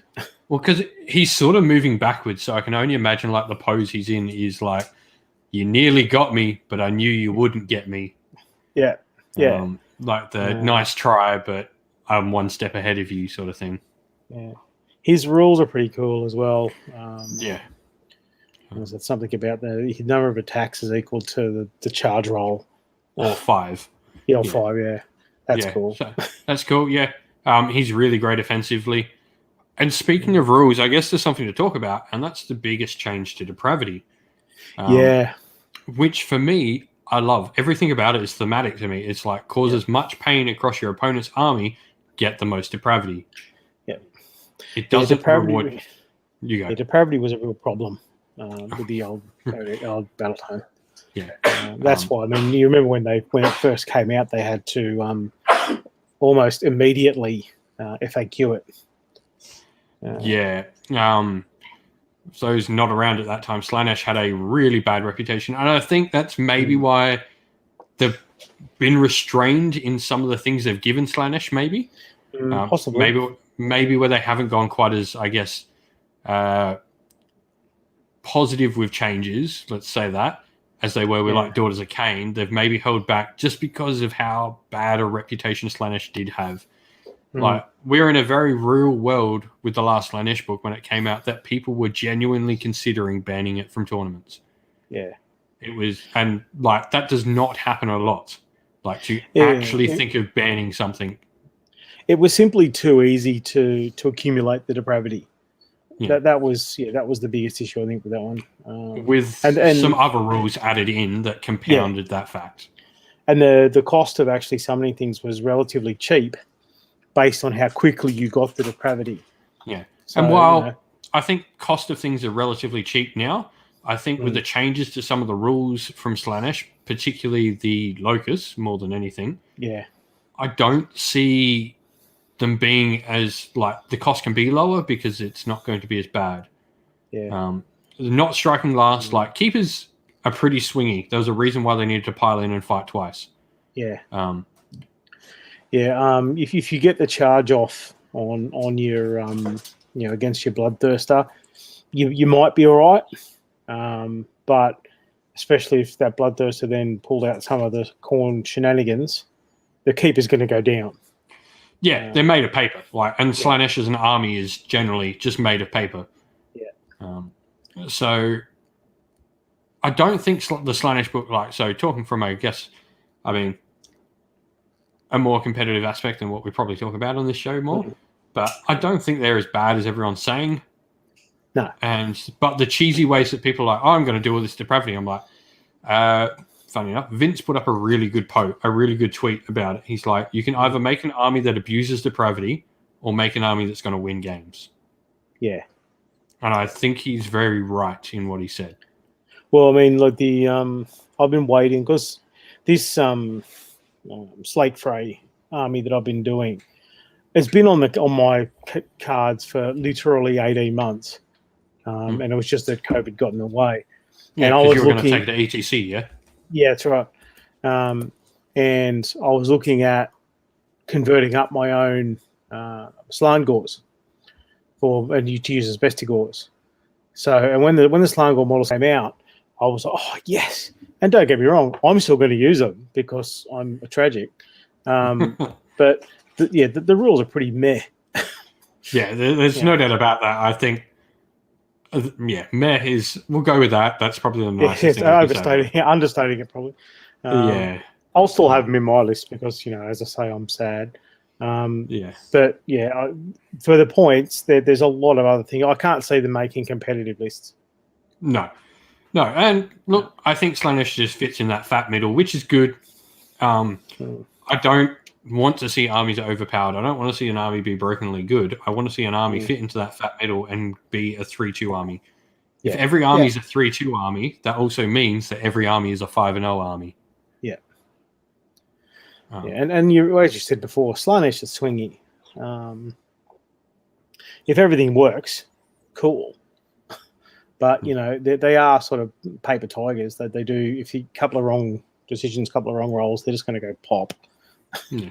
Well, because he's sort of moving backwards, so I can only imagine like the pose he's in is like, you nearly got me, but I knew you wouldn't get me. Yeah, yeah. Like the nice try, but I'm one step ahead of you sort of thing. Yeah. His rules are pretty cool as well. There's something about the number of attacks is equal to the charge roll. Or 5. Yeah, 5, yeah. That's cool. So, that's cool, yeah. He's really great offensively. And speaking of rules, I guess there's something to talk about, and that's the biggest change to Depravity. Which, for me, I love. Everything about it is thematic to me. It's like, cause as much pain across your opponent's army, get the most Depravity. Yeah. It doesn't reward... You go. Yeah, Depravity was a real problem with the old Battletome. Yeah. That's why, I mean, you remember when it first came out, they had to almost immediately FAQ it. Those not around at that time, Slaanesh had a really bad reputation, and I think that's maybe why they've been restrained in some of the things they've given Slaanesh. Maybe, possibly, maybe where they haven't gone quite as, I guess, positive with changes. Let's say that, as they were with like Daughters of Cain, they've maybe held back just because of how bad a reputation Slaanesh did have. Like, we're in a very real world with the last Slaanesh book when it came out that people were genuinely considering banning it from tournaments. Yeah. It was, and like, that does not happen a lot. Like, to actually think of banning something. It was simply too easy to accumulate the Depravity. Yeah. That was the biggest issue, I think, with that one. With and some other rules added in that compounded that fact. And the cost of actually summoning things was relatively cheap, based on how quickly you got the Depravity. Yeah. So, and while I think cost of things are relatively cheap now, I think with the changes to some of the rules from Slaanesh, particularly the Locus, more than anything, I don't see them being as, like, the cost can be lower because it's not going to be as bad. Yeah. Not striking last, like, Keepers are pretty swingy. There was a reason why they needed to pile in and fight twice. Yeah. If you get the charge off on your against your Bloodthirster, you might be all right. But especially if that Bloodthirster then pulled out some of the Khorne shenanigans, the Keeper's going to go down. Yeah, they're made of paper. Like, and Slaanesh as an army is generally just made of paper. Yeah. So I don't think the Slaanesh book, talking from, a more competitive aspect than what we probably talk about on this show more, but I don't think they're as bad as everyone's saying. No. But the cheesy ways that people are like, I'm going to do all this depravity. I'm like, funny enough, Vince put up a really good tweet about it. He's like, you can either make an army that abuses depravity or make an army that's going to win games. Yeah. And I think he's very right in what he said. Well, I mean, like I've been waiting because this Slate Fray army that I've been doing, it's been on my cards for literally 18 months. And it was just that COVID got in the way. Yeah, because you were going to take the ETC, yeah? Yeah, that's right. And I was looking at converting up my own Slangors to use as Bestigors. So, and when the Slangor models came out, I was like, oh, yes. And don't get me wrong, I'm still going to use them because I'm a tragic. But, the rules are pretty meh. Yeah, there's no doubt about that. I think, meh is, we'll go with that. That's probably the nicest thing. Understating it probably. I'll still have them in my list because, as I say, I'm sad. But, for the points, there's a lot of other things. I can't see them making competitive lists. No. And look, I think Slaanesh just fits in that fat middle, which is good. I don't want to see armies overpowered. I don't want to see an army be brokenly good. I want to see an army fit into that fat middle and be a 3-2 army. If every army is a 3-2 army, that also means that every army is a 5-0 army. Yeah. And you, as you said before, Slaanesh is swingy. If everything works, cool. But, they are sort of paper tigers that they do. If you couple of wrong decisions, couple of wrong rolls, they're just going to go pop. Yeah.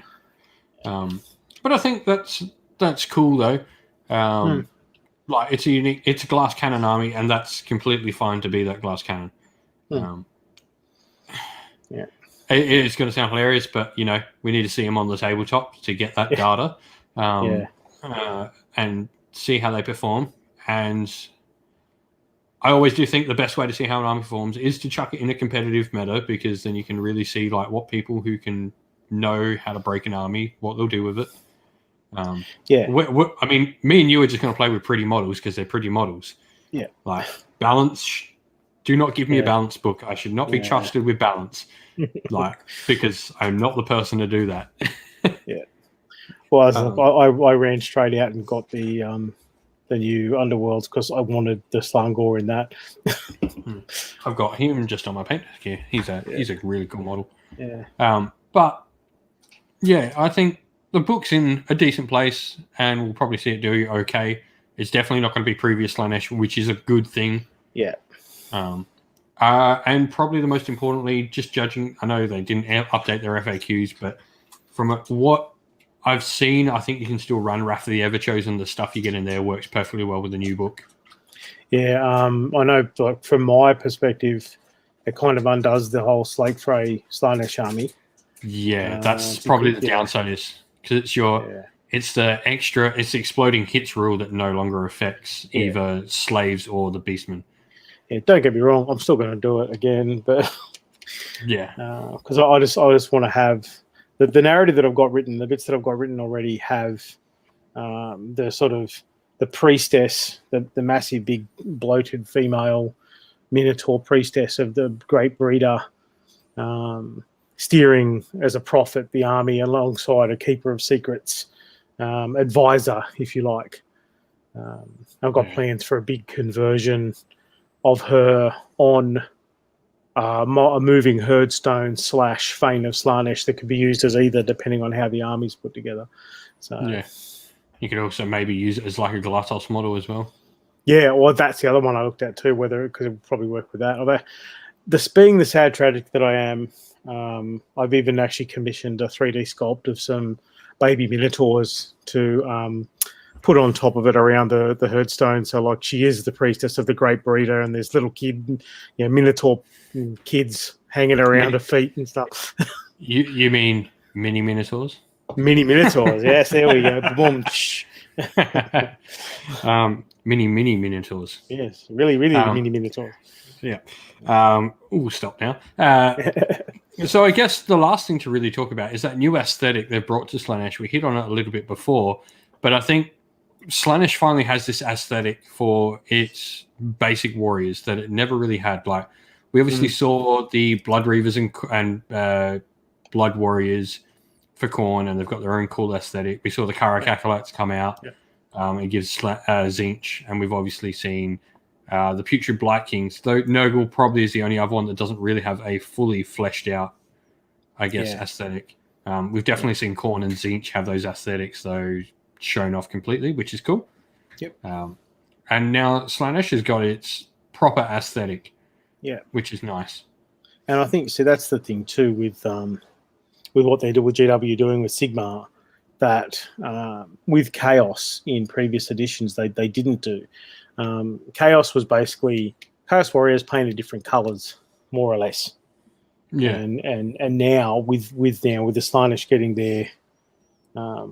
But I think that's cool though. Like it's a glass cannon army, and that's completely fine to be that glass cannon. It's going to sound hilarious, but we need to see them on the tabletop to get that data, and see how they perform. And I always do think the best way to see how an army performs is to chuck it in a competitive meta, because then you can really see like what people who can know how to break an army, what they'll do with it. I mean, me and you are just going to play with pretty models because they're pretty models. Yeah. Like balance. Do not give me a balance book. I should not be trusted with balance. Because I'm not the person to do that. Well, I ran straight out and got the new Underworlds because I wanted the Slangor in that. I've got him just on my paint. Yeah, he's a really cool model. Yeah. But I think the book's in a decent place, and we'll probably see it do okay. It's definitely not going to be previous Slaanesh, which is a good thing. Yeah. And probably the most importantly, just judging, I know they didn't update their FAQs, but from what I've seen, I think you can still run Wrath of the Everchosen. The stuff you get in there works perfectly well with the new book. Yeah, I know, like, from my perspective, it kind of undoes the whole Slate Fray Slaanesh army. Yeah, that's probably the downside is because it's the exploding hits rule that no longer affects either slaves or the beastmen. Yeah, don't get me wrong, I'm still going to do it again, but because I just want to have the narrative that I've got written, the bits that I've got written already have the sort of the priestess, the massive, big, bloated female minotaur priestess of the Great Breeder, steering as a prophet the army alongside a keeper of secrets, advisor, if you like. I've got plans for a big conversion of her on a moving herdstone / Fane of Slaanesh that could be used as either, depending on how the army's put together. So you could also maybe use it as like a Glatos model as well. Yeah, well, that's the other one I looked at too, because it would probably work with that. Although, being the sad tragic that I am, I've even actually commissioned a 3D sculpt of some baby minotaurs to put on top of it around the herdstone. So, like, she is the priestess of the Great Breeder, and there's little minotaur kids hanging around her feet and stuff. You mean mini minotaurs? Mini minotaurs, yes. There we go. Boom. Mini minotaurs. Yes, really mini minotaurs. Yeah. Stop now. So I guess the last thing to really talk about is that new aesthetic they've brought to Slaanesh. We hit on it a little bit before, but I think Slaanesh finally has this aesthetic for its basic warriors that it never really had. Like, we obviously saw the Blood Reavers and Blood Warriors for Khorne, and they've got their own cool aesthetic. We saw the Karak Acolytes come out. Yeah. It gives Tzeentch, and we've obviously seen the Putrid Blight Kings, though Nurgle probably is the only other one that doesn't really have a fully fleshed out, I guess, aesthetic. We've definitely seen Khorne and Tzeentch have those aesthetics, though, shown off completely, which is cool. Yep. And now Slaanesh has got its proper aesthetic, which is nice. And I think, that's the thing too with what they do with GW doing with Sigmar, that with Chaos in previous editions they didn't do. Chaos was basically Chaos Warriors painted different colors, more or less. Yeah. And now with the Slaanesh getting their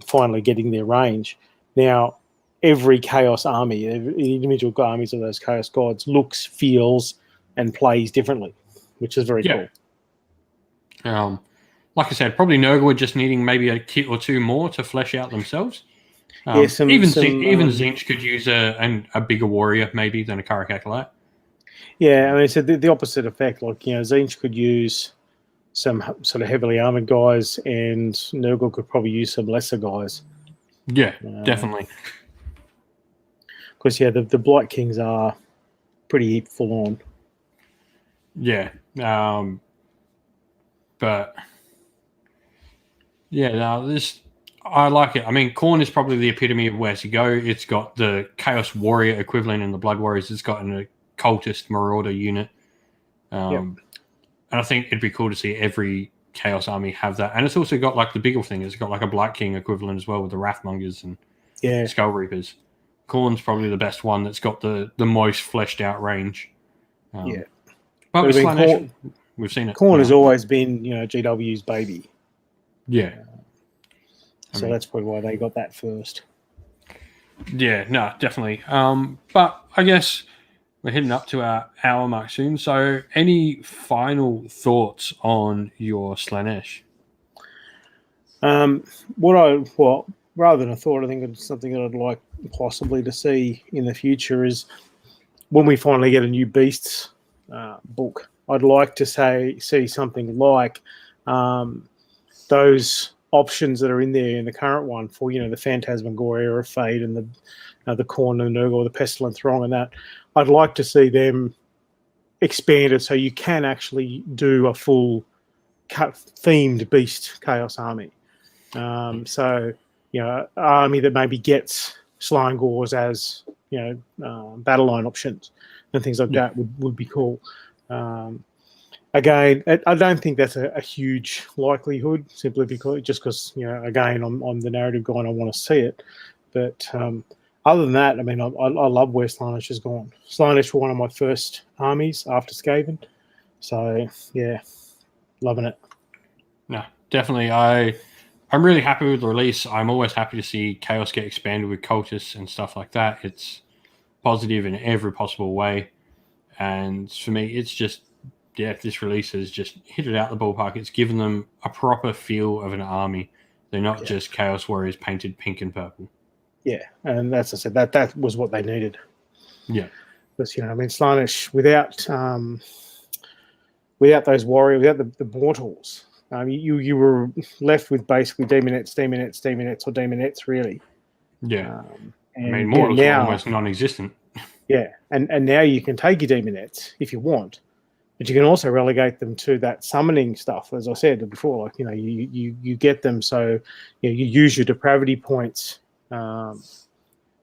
finally getting their range, now every Chaos army, the individual armies of those Chaos gods looks, feels, and plays differently, which is very cool. Like I said, probably Nurgle are just needing maybe a kit or two more to flesh out themselves. Even Tzeentch could use a bigger warrior maybe than a Karak Acolyte. Yeah, I mean, so the opposite effect. Like, Tzeentch could use some sort of heavily armored guys, and Nurgle could probably use some lesser guys. Yeah, definitely. Because the Blight Kings are pretty full on. Yeah, but I like it. I mean, Khorne is probably the epitome of where to go. It's got the Chaos Warrior equivalent in the Blood Warriors. It's got an Occultist Marauder unit. And I think it'd be cool to see every Chaos army have that. And it's also got like the bigger thing. It's got like a Blight King equivalent as well with the Wrathmongers and Skull Reapers. Khorne's probably the best one that's got the most fleshed out range. But with Slaanesh, we've seen it. Khorne has always been, GW's baby. Yeah. So that's probably why they got that first. Yeah, no, definitely. But I guess we're heading up to our hour mark soon. So any final thoughts on your Slaanesh? Rather than a thought, I think it's something that I'd like possibly to see in the future is when we finally get a new Beasts book, I'd like to see something like those options that are in there in the current one for the Phantasmagoria of Fate and the Khorne and the Nurgle, the Pestilent Throng, and that. I'd like to see them expanded so you can actually do a full themed Beast Chaos army. Army that maybe gets Slime Gores as battle line options and things like that would be cool. Again, I don't think that's a huge likelihood, simply because again, I'm the narrative guy and I want to see it. But other than that, I mean, I love where Slaanesh has gone. Slaanesh were one of my first armies after Skaven, so yeah, loving it. No, definitely. I'm really happy with the release. I'm always happy to see Chaos get expanded with cultists and stuff like that. It's positive in every possible way, and for me, it's just. This release has just hit it out the ballpark. It's given them a proper feel of an army. They're not just Chaos Warriors painted pink and purple. Yeah, and that's, I said, that was what they needed. Yeah. Because, Slaanesh, without those warriors, without the mortals, you were left with basically demonettes, or demonettes, really. Yeah. Mortals are almost non-existent. Yeah, and now you can take your demonettes if you want. But you can also relegate them to that summoning stuff, as I said before. Like you get them, so you use your depravity points to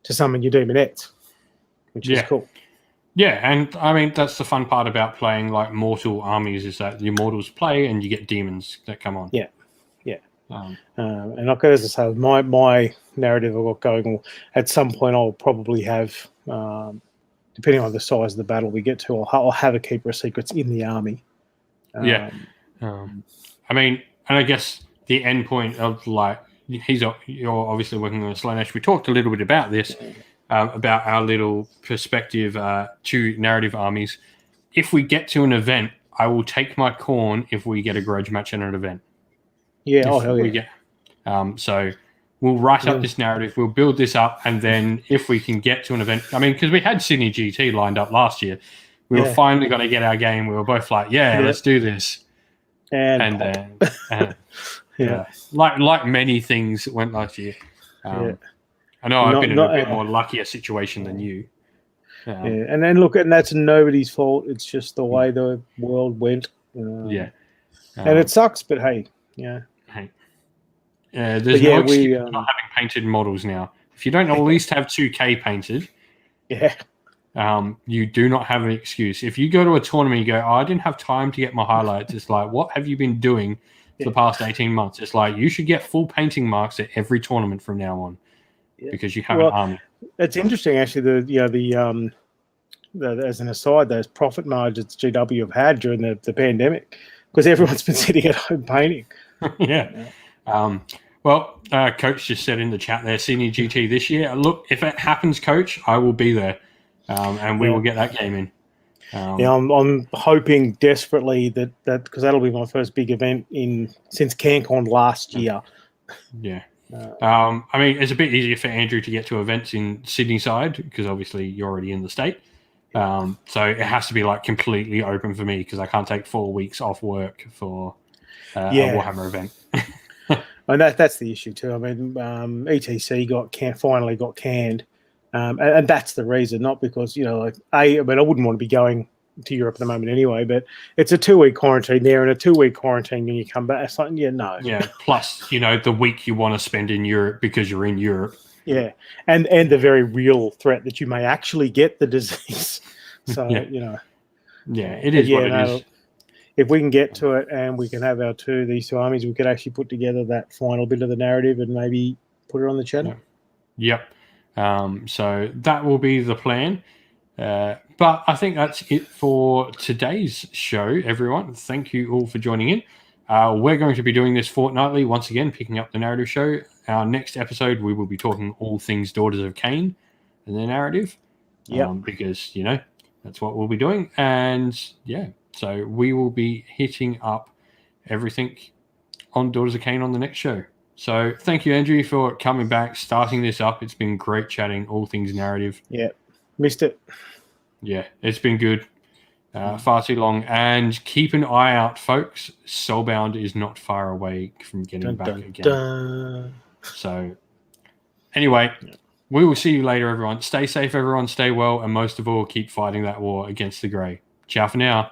summon your demonettes, which is cool. Yeah, and I mean that's the fun part about playing like mortal armies is that your mortals play and you get demons that come on. Yeah. And like as I say, my narrative I've got going. At some point, I'll probably have. Depending on the size of the battle we get to, I'll have a Keeper of Secrets in the army. I mean, and I guess the end point of like you're obviously working on Slaanesh. We talked a little bit about this, about our little perspective to narrative armies. If we get to an event, I will take my corn if we get a grudge match at an event. Yeah, hell yeah. So we'll write up this narrative, we'll build this up, and then if we can get to an event, I mean, because we had Sydney GT lined up last year, we were finally going to get our game. We were both like, let's do this. And then, like many things that went last year. I know I've been in a bit more luckier situation than you. And then look, and that's nobody's fault. It's just the way the world went. And it sucks, but hey, there's no excuse for not having painted models now. If you don't at least have 2K painted, you do not have an excuse. If you go to a tournament and you go, I didn't have time to get my highlights, it's like, what have you been doing for the past 18 months? It's like, you should get full painting marks at every tournament from now on because you have an army. It's interesting, actually, as an aside, those profit margins GW have had during the pandemic because everyone's been sitting at home painting. Well, Coach just said in the chat there, Sydney GT this year. Look, if it happens, Coach, I will be there. And we will get that game in. I'm hoping desperately that because that'll be my first big event since CanCon last year. I mean, it's a bit easier for Andrew to get to events in Sydney side because obviously you're already in the state. So it has to be like completely open for me because I can't take 4 weeks off work for a Warhammer event. And that's the issue too. I mean, ETC finally got canned. And that's the reason, not because, I wouldn't want to be going to Europe at the moment anyway, but it's a 2-week quarantine there and a 2-week quarantine when you come back. It's like, no. Yeah, plus, the week you want to spend in Europe because you're in Europe. Yeah, and the very real threat that you may actually get the disease. So, it is what it is. If we can get to it and we can have these two armies, we could actually put together that final bit of the narrative and maybe put it on the channel. Yep. So that will be the plan. But I think that's it for today's show, everyone. Thank you all for joining in. We're going to be doing this fortnightly, once again, picking up the narrative show. Our next episode, we will be talking all things Daughters of Cain and their narrative. Because, that's what we'll be doing. And, so we will be hitting up everything on Daughters of Cain on the next show. So thank you, Andrew, for coming back, starting this up. It's been great chatting all things narrative. Yeah, missed it. Yeah, it's been good. Far too long. And keep an eye out, folks. Soulbound is not far away from getting back again. So anyway, we will see you later, everyone. Stay safe, everyone. Stay well. And most of all, keep fighting that war against the grey. Ciao for now.